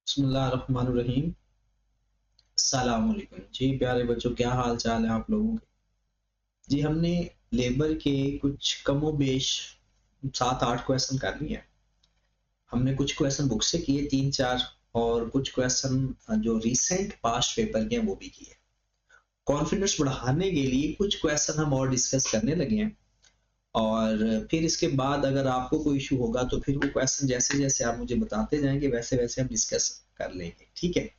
बिस्मिल्लाहिर्रहमानिर्रहीम। अस्सलाम वालेकुम जी प्यारे बच्चों, क्या हाल चाल है आप लोगों के। जी हमने लेबर के कुछ कमो बेश 7-8 क्वेश्चन कर लिए हैं। हमने कुछ क्वेश्चन बुक से किए 3-4 और कुछ क्वेश्चन जो रिसेंट पास्ट पेपर के हैं वो भी किए। कॉन्फिडेंस बढ़ाने के लिए कुछ क्वेश्चन हम और डिस्कस करने लगे हैं और फिर इसके बाद अगर आपको कोई इशू होगा तो फिर वो क्वेश्चन जैसे जैसे आप मुझे बताते जाएंगे वैसे वैसे हम डिस्कस कर लेंगे, ठीक है।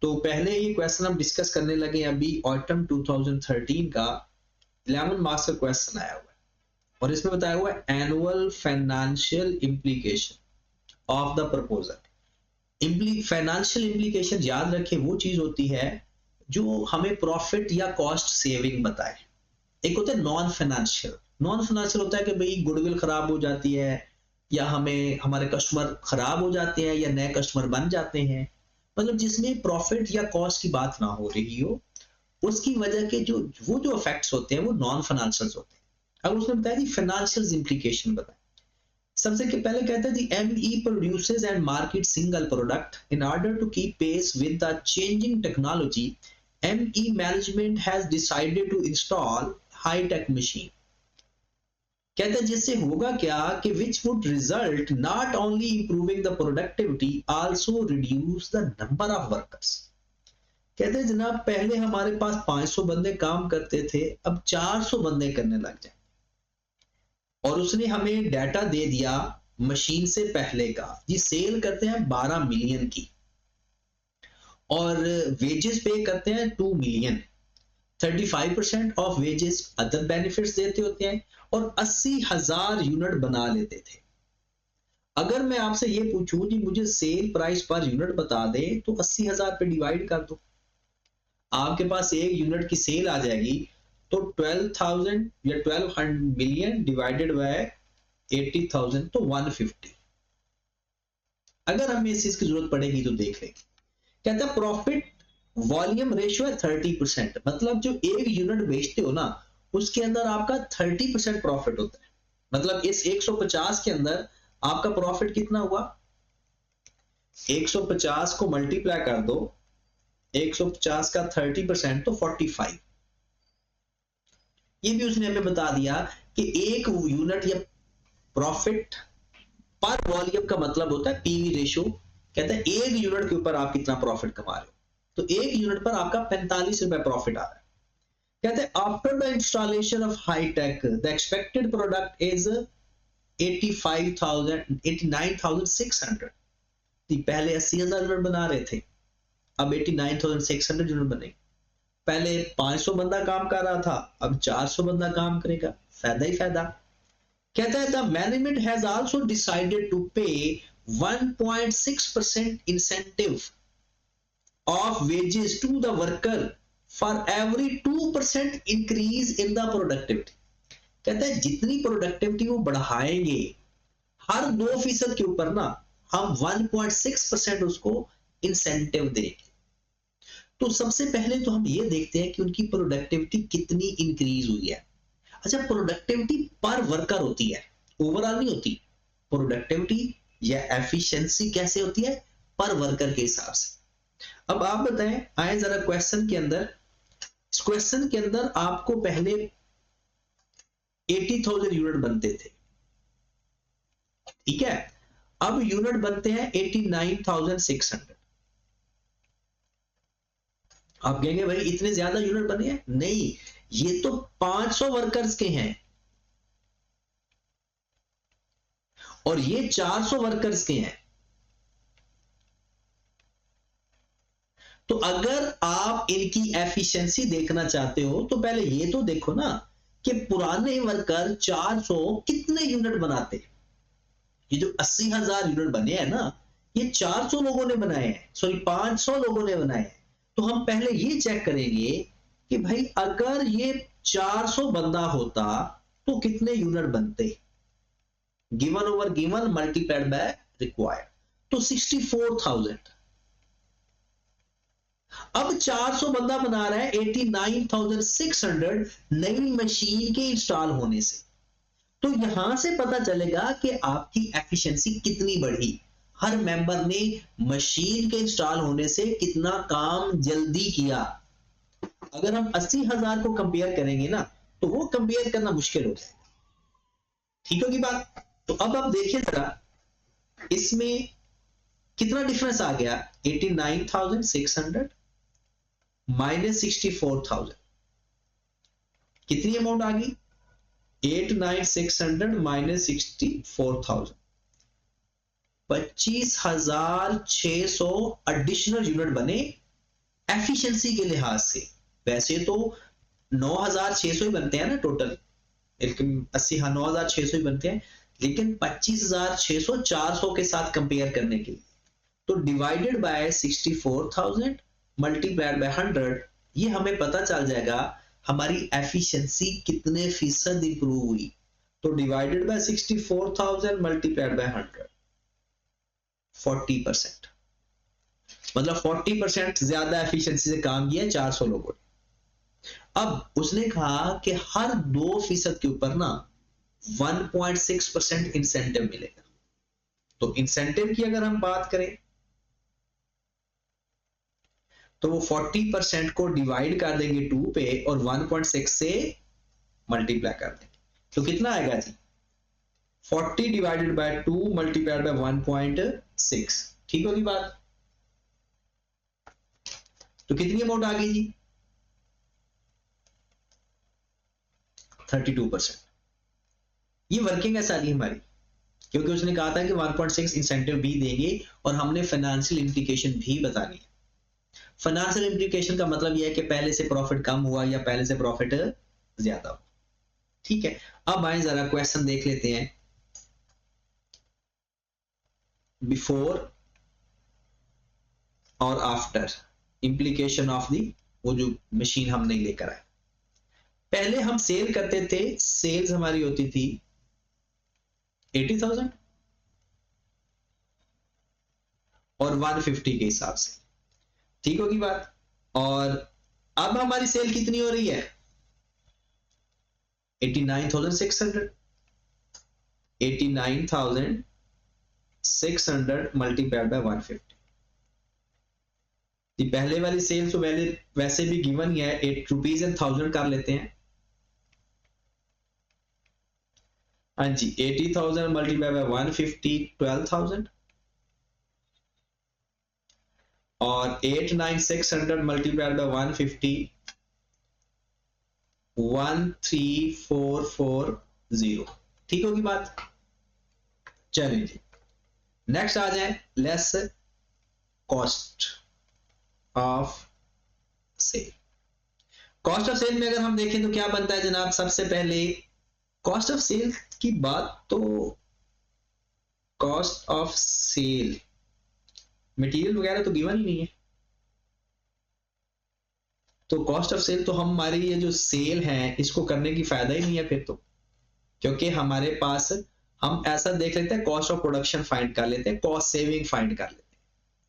तो पहले ये क्वेश्चन हम डिस्कस करने लगे अभी ऑटम 2013 का 11 मार्क्स का क्वेश्चन आया हुआ है और इसमें बताया हुआ है annual financial implication of the proposal. Financial implication याद रखें वो चीज होती है जो हमें प्रॉफिट या कॉस्ट सेविंग बताए। एक होता है नॉन फाइनेंशियल होता है कि भाई गुडविल खराब हो जाती है या हमें हमारे कस्टमर खराब हो जाते हैं या नए कस्टमर बन जाते हैं, मतलब जिसमें प्रॉफिट या कॉस्ट की बात ना हो रही हो, उसकी वजह के जो इफेक्ट्स होते हैं वो नॉन फाइनेंशियल होते हैं। अब उसने बताया जी फाइनेंशियल इम्प्लीकेशन बताया। सबसे के पहले कहता है G ME produces and market single product in order to keep pace with the changing technology. ME management has decided to install high tech machine. कहते हैं जिससे होगा क्या कि which would result not only improving the productivity also reduce the number of workers. कहते हैं जनाब पहले हमारे पास 500 बंदे काम करते थे, अब 400 बंदे करने लग जाए। और उसने हमें डाटा दे दिया मशीन से पहले का, ये सेल करते हैं 12 मिलियन की और वेजेस पे करते हैं 2 million. 35% of wages other benefits देते होते हैं और 80,000 यूनिट बना लेते थे। अगर मैं आपसे ये पूछूं जी मुझे सेल प्राइस पर यूनिट बता दे तो 80,000 पे डिवाइड कर दो, आपके पास एक यूनिट की सेल आ जाएगी तो 12,000 या 1200 मिलियन डिवाइडेड बाय 80,000 तो 150। अगर हमें इस चीज की जरूरत पड़ेगी तो देख लेंगे। कहता है प्रॉफिट वॉल्यूम रेशियो है 30%, मतलब जो एक यूनिट बेचते हो ना उसके अंदर आपका 30% प्रॉफिट होता है। मतलब इस 150 के अंदर आपका प्रॉफिट कितना हुआ, 150 को मल्टीप्लाई कर दो, 150 का 30% तो 45। ये भी उसने हमें बता दिया कि एक यूनिट या प्रॉफिट पर वॉल्यूम का मतलब होता है पीवी रेशियो। कहता है एक यूनिट के ऊपर आप कितना प्रॉफिट कमा रहे हो, तो एक यूनिट पर आपका 45 रुपए प्रॉफिट आ रहा है। कहते हैं after the installation of high tech the expected product is 89,600। पहले 80,000 यूनिट बना रहे थे, अब 89,600 यूनिट बने। पहले 500 बंदा काम कर रहा था, अब 400 बंदा काम करेगा, फायदा ही फायदा। कहता है the management has also decided to pay 1.6% incentive of wages to the worker for every 2% increase in the productivity. कहता है जितनी प्रोडक्टिविटी वो बढ़ाएंगे हर 2% के ऊपर ना हम 1.6% उसको इंसेंटिव देंगे। तो सबसे पहले तो हम ये देखते हैं कि उनकी प्रोडक्टिविटी कितनी इंक्रीज हुई है। अच्छा प्रोडक्टिविटी पर वर्कर होती है, ओवरऑल नहीं होती। प्रोडक्टिविटी या एफिशिएंसी कैसे होती है, पर वर्कर के हिसाब से। अब आप बताएं, आए जरा क्वेश्चन के अंदर। इस क्वेश्चन के अंदर आपको पहले 80,000 यूनिट बनते थे, ठीक है। अब यूनिट बनते हैं 89,600। आप कहेंगे भाई इतने ज्यादा यूनिट बने हैं, नहीं, ये तो 500 वर्कर्स के हैं और ये 400 वर्कर्स के हैं। तो अगर आप इनकी एफिशिएंसी देखना चाहते हो तो पहले ये तो देखो ना कि पुराने वर्कर 400 कितने यूनिट बनाते। ये जो 80,000 यूनिट बने हैं ना, ये 400 लोगों ने बनाए हैं, सॉरी 500 लोगों ने बनाए हैं। तो हम पहले ये चेक करेंगे कि भाई अगर ये 400 बंदा होता तो कितने यूनिट बनते, given over given multiplied by required, तो 64,000। अब 400 बंदा बना रहा है 89,600 नई मशीन के इंस्टॉल होने से। तो यहां से पता चलेगा कि आपकी एफिशिएंसी कितनी बढ़ी। हर मेंबर ने मशीन के इंस्टॉल होने से कितना काम जल्दी किया। अगर हम 80,000 को कंपेयर करेंगे ना तो वो कंपेयर करना मुश्किल हो जाएगा। ठीक होगी बात। तो अब आप देखिए जरा इसमें कितना डिफरेंस आ गया, 89,600 माइनस 64,000, कितनी अमाउंट आ गई, 89,600 माइनस 64,000, 25,600 एडिशनल यूनिट बने एफिशिएंसी के लिहाज से। वैसे तो 9,600 ही बनते हैं ना टोटल, 80, हाँ 9,600 ही बनते हैं, लेकिन 25,600 400 के साथ कंपेयर करने के लिए तो डिवाइडेड बाय 64,000 मल्टीप्लाइड बाय 100, ये हमें पता चल जाएगा हमारी एफिशिएंसी कितने फीसद इंप्रूव हुई। तो डिवाइडेड बाय 64,000 मल्टीप्लाइड बाय 100, 40%, मतलब 40% ज्यादा एफिशिएंसी से काम किया 400 लोगों ने। अब उसने कहा कि हर 2% के ऊपर ना 1.6% इंसेंटिव मिलेगा। तो इंसेंटिव की अगर हम बात करें तो वो 40% को डिवाइड कर देंगे 2 पे और 1.6 से मल्टीप्लाई कर देंगे, तो कितना आएगा जी, 40 डिवाइडेड बाय 2 मल्टीप्लाइड बाय 1.6, ठीक होगी बात। तो कितनी अमाउंट आ गई जी, 32%। ये वर्किंग है सारी हमारी, क्योंकि उसने कहा था कि 1.6 इंसेंटिव भी देंगे और हमने फाइनेंशियल इंप्लीकेशन भी बतानी है। फाइनेंशियल इंप्लीकेशन का मतलब यह है कि पहले से प्रॉफिट कम हुआ या पहले से प्रॉफिट ज्यादा हुआ। ठीक है, अब आए जरा क्वेश्चन देख लेते हैं। बिफोर और आफ्टर इंप्लीकेशन ऑफ दी, वो जो मशीन हम नहीं लेकर आए। पहले हम सेल करते थे, सेल्स हमारी होती थी 80,000 और 150 के हिसाब से, ठीक होगी बात। और अब हमारी सेल कितनी हो रही है, 89,600, 89,600 मल्टीप्लाइड बाय 150। पहले वाली सेल तो वैसे भी गिवन ही है, 8 रुपीज एंड 1000 कर लेते हैं। हाँ जी, 80,000 मल्टीप्लाई बाय 150, 12,000, और 89,600 मल्टीप्लाइड बाय 150, 13,440, ठीक होगी बात। चलिए जी, नेक्स्ट आ जाए, less cost of sale. Cost of sale में अगर हम देखें तो क्या बनता है जनाब, सबसे पहले कॉस्ट ऑफ सेल की बात, तो कॉस्ट ऑफ सेल मटेरियल वगैरह तो गिवन ही नहीं है, तो कॉस्ट ऑफ सेल तो हमारी ये जो सेल है इसको करने की फायदा ही नहीं है फिर तो, क्योंकि हमारे पास हम ऐसा देख लेते हैं, कॉस्ट ऑफ प्रोडक्शन फाइंड कर लेते हैं, कॉस्ट सेविंग फाइंड कर लेते हैं,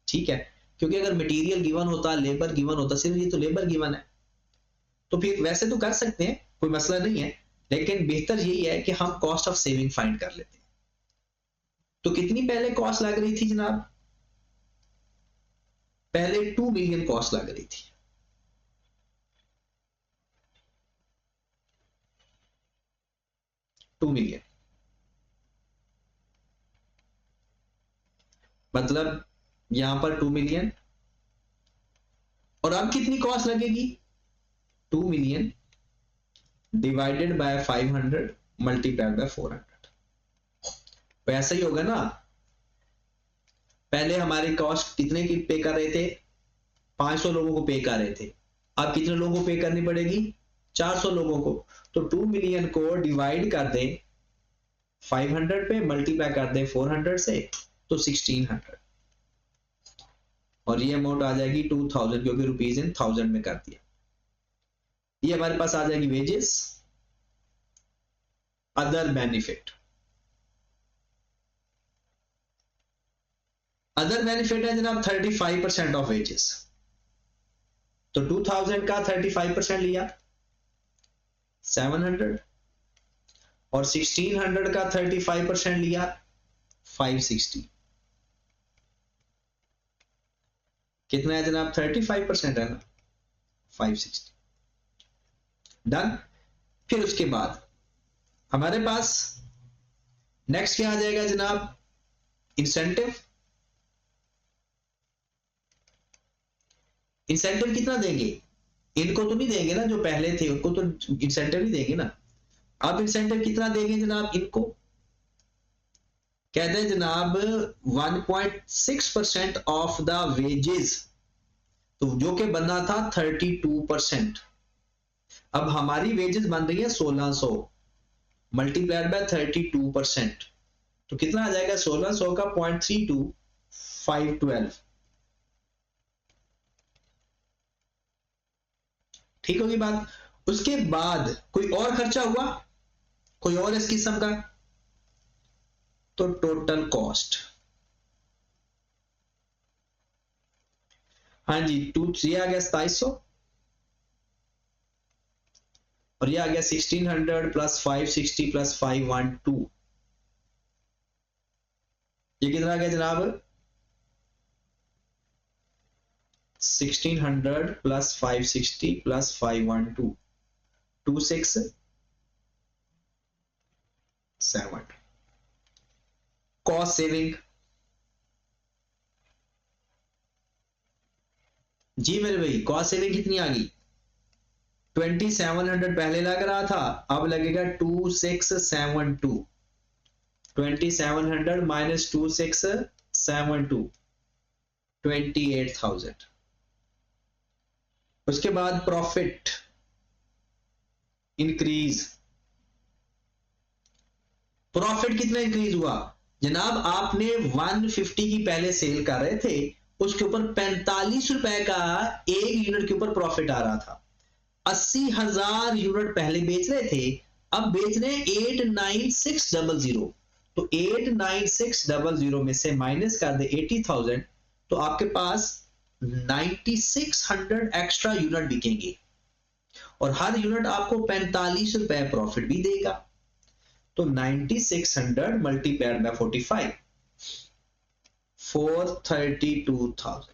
ठीक है। क्योंकि अगर मटेरियल गिवन होता, लेबर गिवन होता, सिर्फ ये तो लेबर गिवन है, तो फिर वैसे तो कर सकते हैं, कोई मसला नहीं है, लेकिन बेहतर यही है कि हम कॉस्ट ऑफ सेविंग फाइंड कर लेते हैं। तो कितनी पहले कॉस्ट लग रही थी जनाब, पहले 2 मिलियन कॉस्ट लग रही थी, $2 मिलियन, मतलब यहां पर 2 मिलियन, और अब कितनी कॉस्ट लगेगी, 2 million divided by 500 multiplied by 400। तो ऐसा ही होगा ना, पहले हमारी कॉस्ट कितने की पे कर रहे थे, 500 लोगों को पे कर रहे थे, अब कितने लोगों को पे करनी पड़ेगी, 400 लोगों को। तो 2 मिलियन को डिवाइड कर दें 500 पे, मल्टीप्लाई कर दें 400 से, तो 1600, और ये अमाउंट आ जाएगी 2000, क्योंकि रुपीज इन 1000 में कर दिया। ये हमारे पास आ जाएगी wages, other benefit. Other benefit है जनाब 35% ऑफ वेजेस, तो 2000 का 35% लिया 700, और 1600 का 35% लिया 560, कितना है जनाब? 35% है ना, 560। डन। फिर उसके बाद हमारे पास नेक्स्ट क्या आ जाएगा जनाब? इंसेंटिव। इंसेंटिव कितना देंगे? इनको तो नहीं देंगे ना, जो पहले थे उनको तो इंसेंटिव नहीं देंगे ना। अब इंसेंटिव कितना देंगे जनाब इनको? कहते हैं जनाब 1.6% ऑफ द वेजेस, तो जो कि बनना था 32%। अब हमारी वेजेस बन रही है 1600 मल्टीप्लाइड बाय 32%, तो कितना आ जाएगा? 1600 का 0.32 512। ठीक होगी बात। उसके बाद कोई और खर्चा हुआ, कोई और इस किस्म का, तो टोटल कॉस्ट, हाँ जी, ये आ गया 2700 और ये आ गया 1600 प्लस 560 प्लस 512, ये कितना आ गया जनाब? 1600 प्लस 560 प्लस 512, 2670। कॉस्ट सेविंग, जी मेरे भाई, कॉस्ट सेविंग कितनी आ गई? 2700 पहले लग रहा था, अब लगेगा 2672। 2700 माइनस 2672, 28,000। उसके बाद प्रॉफिट इंक्रीज। प्रॉफिट कितना इंक्रीज हुआ जनाब? आपने 150 की पहले सेल कर रहे थे, उसके ऊपर 45 रुपए का एक यूनिट के ऊपर प्रॉफिट आ रहा था। 80,000 यूनिट पहले बेच रहे थे, अब बेच रहे हैं 89600, तो 89600 में से माइनस कर दे 80,000, तो आपके पास 9600 एक्स्ट्रा यूनिट बिकेंगे और हर यूनिट आपको 45 रुपए प्रॉफिट भी देगा। तो 9600 मल्टीप्लाइड बाय 45, 432,000।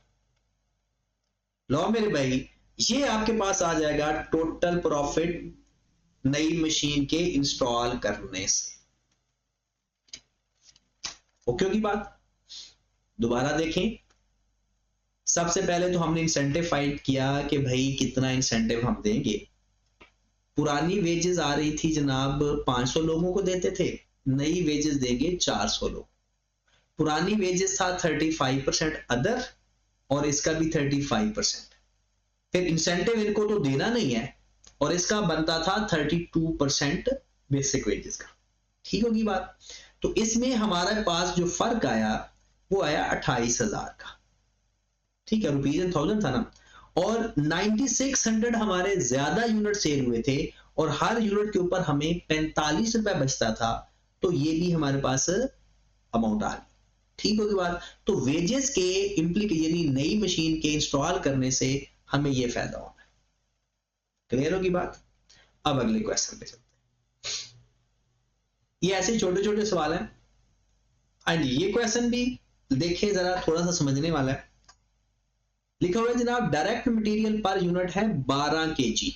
लो मेरे भाई, ये आपके पास आ जाएगा टोटल प्रॉफिट नई मशीन के इंस्टॉल करने से। ओके की बात। दोबारा देखें, सबसे पहले तो हमने इंसेंटिव फाइंड किया कि भाई कितना इंसेंटिव हम देंगे। पुरानी वेजेस आ रही थी जनाब 500 लोगों को देते थे, नई वेजेस देंगे 400 लोग। पुरानी वेजेस था 35% अदर और इसका भी 35%। फिर इंसेंटिव इनको तो देना नहीं है और इसका बनता था 32% बेसिक वेजेस का। ठीक होगी बात। तो इसमें हमारे पास जो फर्क आया वो आया 28,000 का। ठीक है, रुपीज एंड थाउजेंड था ना, और 9600 हमारे ज्यादा यूनिट सेल हुए थे और हर यूनिट के ऊपर हमें 45 रुपए बचता था, तो ये भी हमारे पास अमाउंट आ गई। ठीक होगी बात। तो वेजेस के यानी नई मशीन के इंस्टॉल करने से हमें ये फायदा होना है। क्लियर होगी बात। अब अगले क्वेश्चन पे चलते हैं। ये ऐसे छोटे छोटे सवाल हैं। हाँ जी, ये क्वेश्चन भी देखें जरा, थोड़ा सा समझने वाला है। लिखा हुआ है जनाब, डायरेक्ट मटेरियल पर यूनिट है 12 केजी,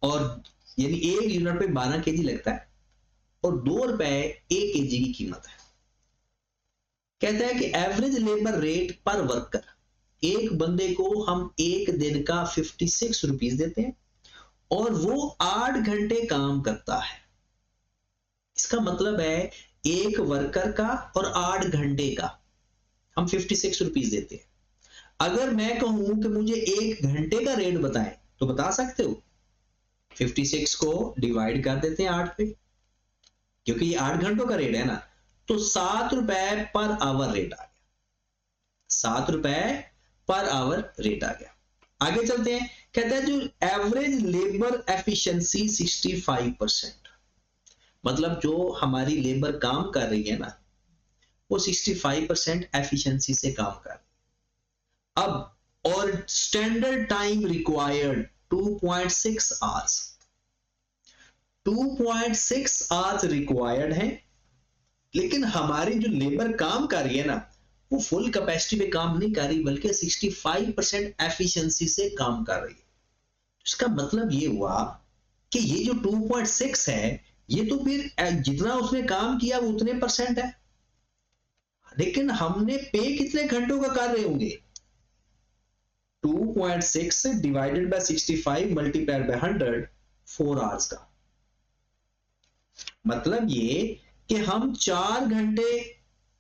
और यानी एक यूनिट पे 12 केजी लगता है और 2 रुपए 1 केजी की कीमत है। कहता है कि एवरेज लेबर रेट पर वर्कर, एक बंदे को हम एक दिन का 56 रुपीज देते हैं और वो 8 घंटे काम करता है। इसका मतलब है एक वर्कर का और 8 घंटे का हम 56 रुपीज देते हैं। अगर मैं कहूं कि मुझे 1 घंटे का रेट बताएं, तो बता सकते हो? 56 को डिवाइड कर देते हैं 8 पे, क्योंकि ये 8 घंटों का रेट है ना, तो 7 रुपए पर आवर रेट आ गया। 7 रुपए पर आवर रेट आ गया। आगे चलते हैं। कहता है जो एवरेज लेबर एफिशिएंसी 65%, मतलब जो हमारी लेबर काम कर रही है ना, वो 65% एफिशिएंसी से काम कर रही है। अब और standard time required 2.6 hours, 2.6 hours required है, लेकिन हमारी जो लेबर काम कर रही है ना, वो फुल कैपेसिटी पे काम नहीं कर रही बल्कि 65% एफिशिएंसी से काम कर रही है। इसका मतलब ये हुआ कि ये जो 2.6 है ये तो फिर जितना उसने काम किया वो उतने परसेंट है, लेकिन हमने पे कितने घंटों का कर रहे होंगे? 2.6 divided by 65 multiplied by 100, 4 hours का। मतलब ये कि हम 4 घंटे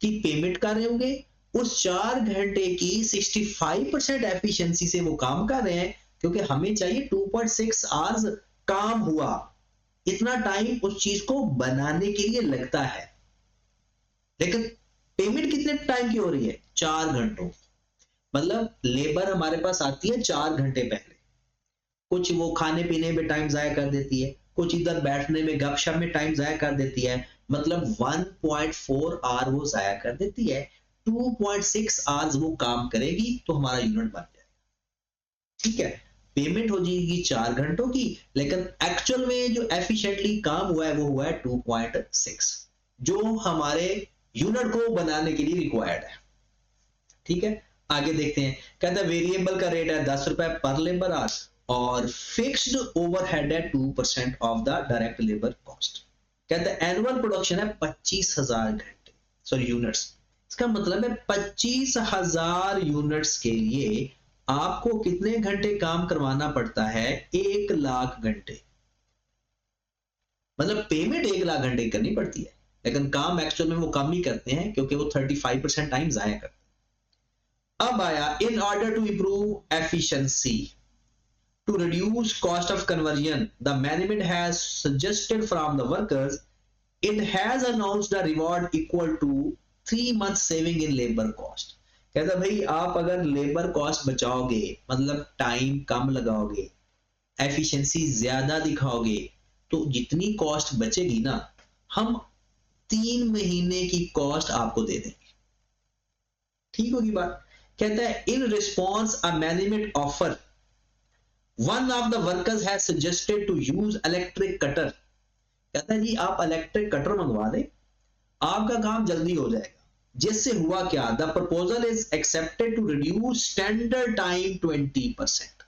की पेमेंट कर रहे होंगे, उस 4 घंटे की 65% एफिशिएंसी से वो काम कर रहे हैं, क्योंकि हमें चाहिए 2.6 आवर्स काम हुआ, इतना टाइम उस चीज को बनाने के लिए लगता है, लेकिन पेमेंट कितने टाइम की हो रही है? 4 घंटों। मतलब लेबर हमारे पास आती है 4 घंटे पहले, कुछ वो खाने पीने में टाइम जाया कर देती है, कुछ इधर बैठने में गपशप में टाइम जाया कर देती है, मतलब 1.4 आवर वो जाया कर देती है। 2.6 आवर्स वो काम करेगी तो हमारा यूनिट बन जाएगा, ठीक है। पेमेंट हो जाएगी 4 घंटों की, लेकिन एक्चुअल में जो एफिशिएंटली काम हुआ है वो हुआ है 2.6, जो हमारे यूनिट को बनाने के लिए रिक्वायर्ड है, ठीक है। आगे देखते हैं, कहता है वेरिएबल का रेट है 10 रुपए पर लेबर आवर और फिक्स्ड ओवरहेड है 2% of the direct labour cost. कहता है एनुअल प्रोडक्शन है 25,000 घंटे, सॉरी यूनिट्स। इसका मतलब है 25,000 यूनिट्स के लिए आपको कितने घंटे काम करवाना पड़ता है? 1 लाख घंटे। मतलब पेमेंट 1 लाख घंटे करनी पड़ती है, लेकिन काम एक्चुअल में वो कम ही करते हैं क्योंकि वो 35% टाइम जाया करते हैं। अब आया in order to improve efficiency to reduce cost of conversion, the management has suggested from the workers, it has announced a reward equal to 3 months saving in labor cost। कहता भाई आप अगर लेबर कॉस्ट बचाओगे, मतलब time कम लगाओगे, efficiency ज्यादा दिखाओगे, तो जितनी कॉस्ट बचेगी ना, हम 3 महीने की कॉस्ट आपको दे देंगे। ठीक होगी बात। कहता है in response a management offer One of the workers has suggested to use electric cutter। कहता है जी आप इलेक्ट्रिक कटर मंगवा दें, आपका काम जल्दी हो जाएगा। जिससे हुआ क्या? The proposal is accepted to reduce standard time 20%।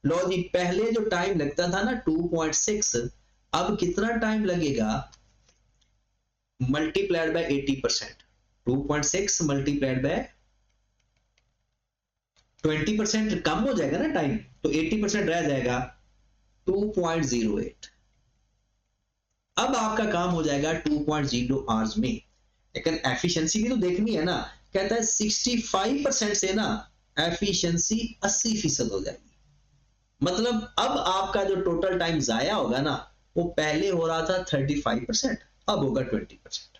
लो जी, पहले जो टाइम लगता था ना 2.6, अब कितना टाइम लगेगा? मल्टीप्लाइड बाय 80%, 2.6 मल्टीप्लाइड बाय 20% कम हो जाएगा ना टाइम, तो 80% रह जाएगा 2.08। अब आपका काम हो जाएगा 2.0 आवर्स में, लेकिन एफिशिएंसी भी तो देखनी है ना। कहता है 65% से ना एफिशिएंसी 80% हो जाएगी। मतलब अब आपका जो टोटल टाइम जाया होगा ना, वो पहले हो रहा था 35%, अब होगा 20%।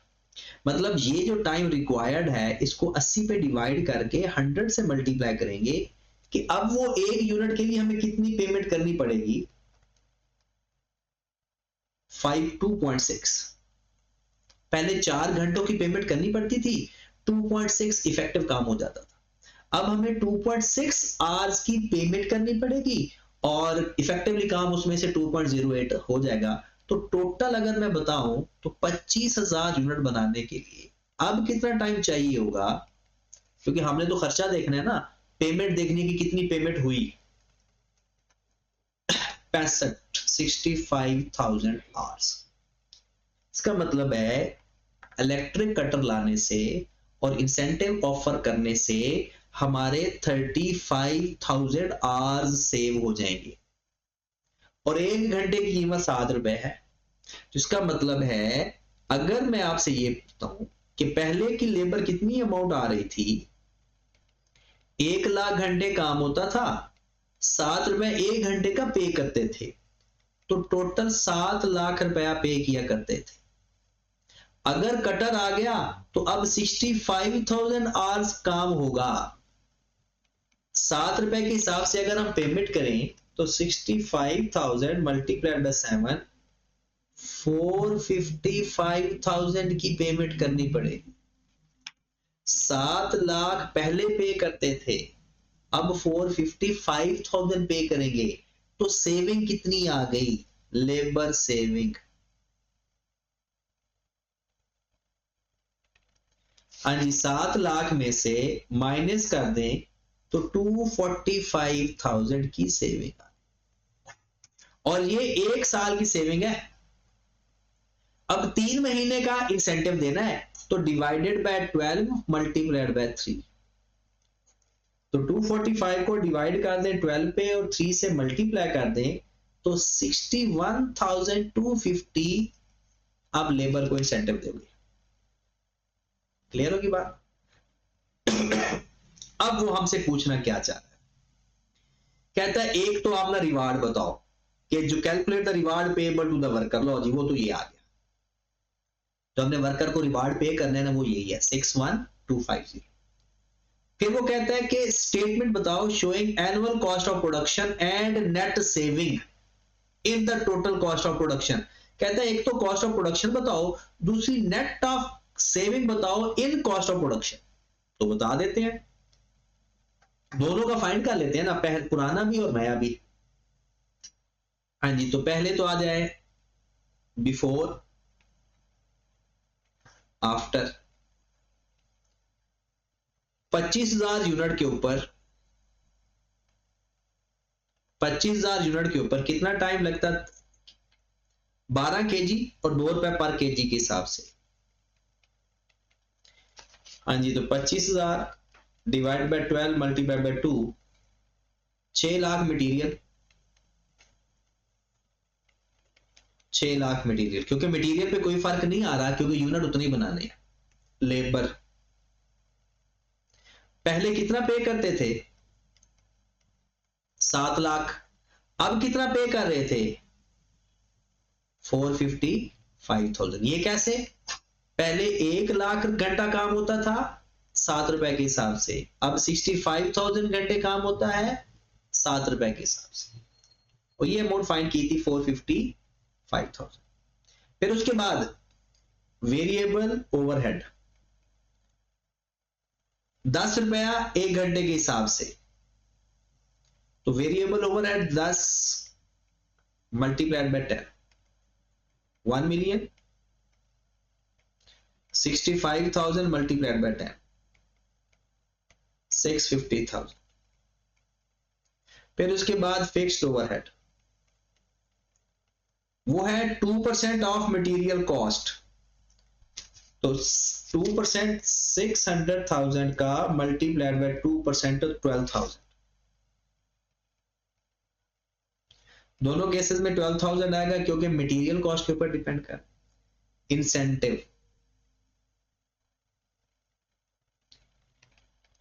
मतलब ये जो टाइम रिक्वायर्ड है इसको 80 पे डिवाइड करके 100 से मल्टीप्लाई करेंगे कि अब वो एक यूनिट के लिए हमें कितनी पेमेंट करनी पड़ेगी? 2.6। पहले 4 घंटों की पेमेंट करनी पड़ती थी, 2.6 इफेक्टिव काम हो जाता था। अब हमें 2.6 आवर्स की पेमेंट करनी पड़ेगी और इफेक्टिवली काम उसमें से 2.08 हो जाएगा। तो टोटल अगर मैं बताऊं तो 25,000 यूनिट बनाने के लिए अब कितना टाइम चाहिए होगा? क्योंकि हमने तो खर्चा देखना है ना, पेमेंट देखने की कितनी पेमेंट हुई? 65,000 आवर्स। इसका मतलब है इलेक्ट्रिक कटर लाने से और इंसेंटिव ऑफर करने से हमारे 35,000 आवर्स सेव हो जाएंगे और 1 घंटे की कीमत 7 रुपए है। जिसका मतलब है अगर मैं आपसे ये पूछता हूं कि पहले की लेबर कितनी अमाउंट आ रही थी, 1 लाख घंटे काम होता था, 7 रुपए 1 घंटे का पे करते थे, तो टोटल 7 लाख रुपया पे किया करते थे। अगर कटर आ गया तो अब 65,000 आवर्स काम होगा। 7 रुपए के हिसाब से अगर हम पेमेंट करें तो 65,000 मल्टीप्लाइड बाय 7, 455,000 की पेमेंट करनी पड़ेगी। 7 लाख पहले पे करते थे, अब 455,000 पे करेंगे, तो सेविंग कितनी आ गई? Labour saving. हाँ जी, 7 लाख में से माइनस कर दें तो 245,000 की सेविंग, और ये 1 साल की सेविंग है। अब 3 महीने का इंसेंटिव देना है, तो डिवाइडेड बाय 12 मल्टीप्लाइड बाय 3, तो 245 को डिवाइड कर दें 12 पे और 3 से मल्टीप्लाई कर दें तो 61,250 आप लेबर को इंसेंटिव दोगे। क्लियर होगी बात? अब वो हमसे पूछना क्या चाह रहा है, कहता है एक तो आप ना रिवार्ड बताओ कि जो calculate the reward payable to the worker, लो जी वो तो ये आ गया, जो हमने वर्कर को रिवार्ड पे करना है ना वो यही है 61,250। फिर वो कहता है कि स्टेटमेंट बताओ showing annual cost of production and net saving in the total cost of production. कहता है एक तो कॉस्ट ऑफ प्रोडक्शन बताओ, दूसरी नेट ऑफ सेविंग बताओ इन कॉस्ट ऑफ प्रोडक्शन। तो बता देते हैं, दोनों का फाइंड कर लेते हैं ना, पहले पुराना भी और नया भी। हाँ जी, तो पहले तो आ जाए बिफोर आफ्टर। 25,000 यूनिट के ऊपर 25,000 यूनिट के ऊपर कितना टाइम लगता, 12 केजी और 2 रुपए पर केजी के हिसाब से। हाँ जी, तो 25,000 divide by 12 multiply by 2, 6 lakh material, 6 lakh material, क्योंकि मटेरियल पे कोई फर्क नहीं आ रहा क्योंकि यूनिट उतनी बनाने हैं। लेबर पहले कितना पे करते थे, 7 लाख, अब कितना पे कर रहे थे, 455,000। ये कैसे, पहले 1 लाख घंटा काम होता था 7 रुपए के हिसाब से, अब 65,000 घंटे काम होता है 7 रुपए के हिसाब से, और ये अमाउंट फाइंड की थी 455,000। फिर उसके बाद वेरिएबल ओवरहेड 10 रुपया 1 घंटे के हिसाब से, तो variable overhead 10 multiplied by 10, 1 million, 65,000 multiplied by 10, 650,000। फिर उसके बाद फिक्स्ड ओवरहेड वो है 2% ऑफ मटेरियल कॉस्ट, तो 2% 600,000 का मल्टीप्लाइड बाय 2% 12,000। दोनों केसेस में 12,000 आएगा क्योंकि मटेरियल कॉस्ट के ऊपर डिपेंड कर। इंसेंटिव,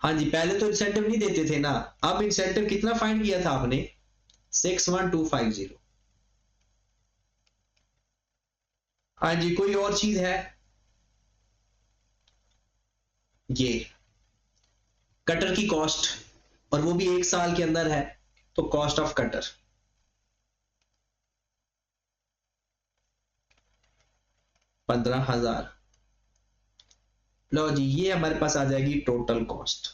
हाँ जी, पहले तो इंसेंटिव नहीं देते थे ना, अब इंसेंटिव कितना फाइंड किया था आपने, 61,250। हाँ जी, कोई और चीज है, ये कटर की कॉस्ट, और वो भी 1 साल के अंदर है, तो कॉस्ट ऑफ कटर 15,000। लो जी, ये हमारे पास आ जाएगी टोटल कॉस्ट।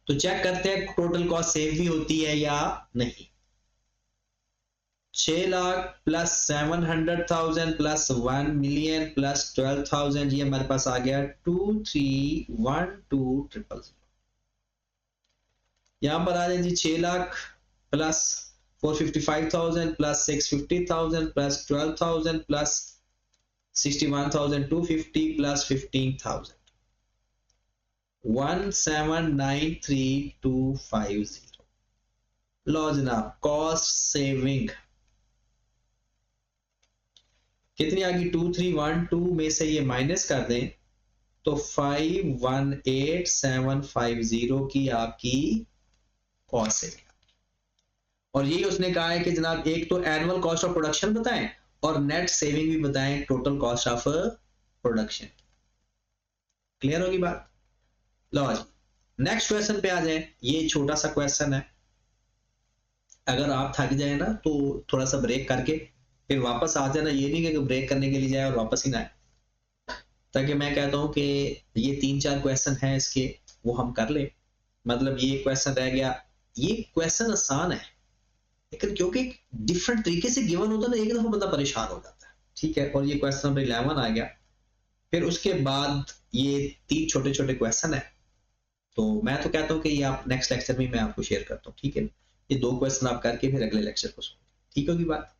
तो चेक करते हैं टोटल कॉस्ट सेव भी होती है या नहीं। 6 lakh plus 700,000 plus 1 million plus 12,000, ये हमारे पास आ गया 2312,000। यहां पर आ जाए जी 6 lakh plus 455,000 plus 650,000 plus 12,000 plus 61,250 plus 15,000, 1793250। लो जनाब, कॉस्ट सेविंग कितनी आ गई, 2312 में से ये माइनस कर दें तो 518750 की आपकी कॉस्ट सेविंग। और यही उसने कहा है कि जनाब एक तो एनुअल कॉस्ट ऑफ प्रोडक्शन बताएं और नेट सेविंग भी बताएं, total cost of production. Clear होगी बात? लो जी, नेक्स्ट क्वेश्चन पे आ जाए। ये छोटा सा क्वेश्चन है, अगर आप थक जाए ना तो थोड़ा सा ब्रेक करके फिर वापस आ जाना, ये नहीं कि ब्रेक करने के लिए जाए और वापस ही ना आए, ताकि मैं कहता हूं कि ये 3-4 क्वेश्चन हैं इसके, वो हम कर ले। मतलब ये क्वेश्चन रह गया, ये क्वेश्चन आसान है लेकिन क्योंकि डिफरेंट तरीके से गिवन होता है ना, एक दफा बंदा परेशान हो जाता है। ठीक है, और ये क्वेश्चन नंबर 11 आ गया। फिर उसके बाद ये 3 छोटे-छोटे क्वेश्चन है, तो मैं तो कहता हूँ कि ये आप नेक्स्ट लेक्चर में मैं आपको शेयर करता हूँ, ठीक है? ये 2 क्वेश्चन आप करके फिर अगले लेक्चर को सुनो, ठीक होगी बात?